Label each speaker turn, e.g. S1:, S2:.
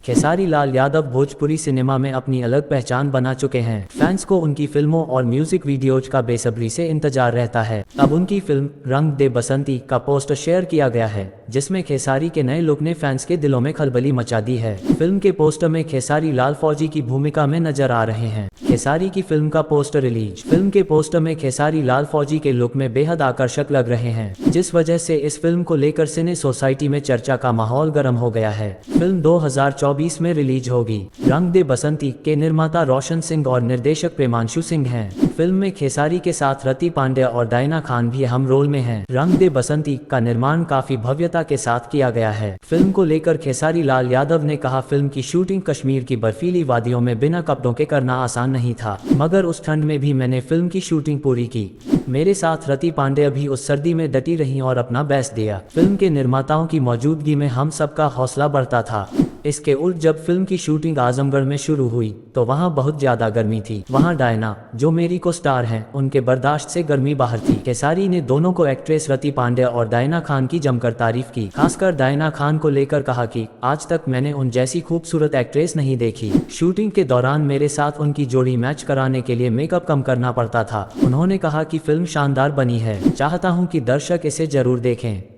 S1: Khesari Lal Yadav Bhojpuri cinema में अपनी अलग पहचान बना चुके हैं। फैंस को उनकी फिल्मों और म्यूजिक वीडियोज का बेसब्री से इंतजार रहता है। अब उनकी फिल्म रंग दे बसंती का पोस्टर शेयर किया गया है, जिसमें खेसारी के नए लुक ने फैंस के दिलों में खलबली मचा दी है। फिल्म के पोस्टर में खेसारी लाल फौजी की भूमिका में नजर आ रहे हैं। खेसारी की फिल्म का पोस्टर रिलीज। फिल्म के पोस्टर में खेसारी लाल फौजी के लुक में बेहद आकर्षक लग रहे हैं, जिस वजह से इस फिल्म को लेकर सिने सोसाइटी में चर्चा का माहौल गर्म हो गया है। फिल्म 2024 में रिलीज होगी। रंग दे बसंती के निर्माता रोशन सिंह और निर्देशक प्रेमांशु सिंह हैं। फिल्म में खेसारी के साथ रति पांडे और डायना खान भी अहम रोल में हैं। रंग दे बसंती का निर्माण काफी भव्यता के साथ किया गया है। फिल्म को लेकर खेसारी लाल यादव ने कहा, फिल्म की शूटिंग कश्मीर की बर्फीली वादियों में बिना कपड़ों के करना आसान नहीं था, मगर उस ठंड में भी मैंने फिल्म की शूटिंग पूरी की। मेरे साथ रति पांडे भी उस सर्दी में डटी रहीं और अपना बेस्ट दिया। फिल्म के निर्माताओं की मौजूदगी में हम सबका हौसला बढ़ता था। इसके उल्ट जब फिल्म की शूटिंग आजमगढ़ में शुरू हुई तो वहां बहुत ज्यादा गर्मी थी। वहां डायना, जो मेरी को स्टार हैं, उनके बर्दाश्त से गर्मी बाहर थी। खेसारी ने दोनों को एक्ट्रेस रति पांडे और डायना खान की जमकर तारीफ की। खासकर डायना खान को लेकर कहा कि आज तक मैंने उन जैसी खूबसूरत एक्ट्रेस नहीं देखी। शूटिंग के दौरान मेरे साथ उनकी जोड़ी मैच कराने के लिए मेकअप कम करना पड़ता था। उन्होंने कहा कि फिल्म शानदार बनी है, चाहता हूँ कि दर्शक इसे जरूर देखें।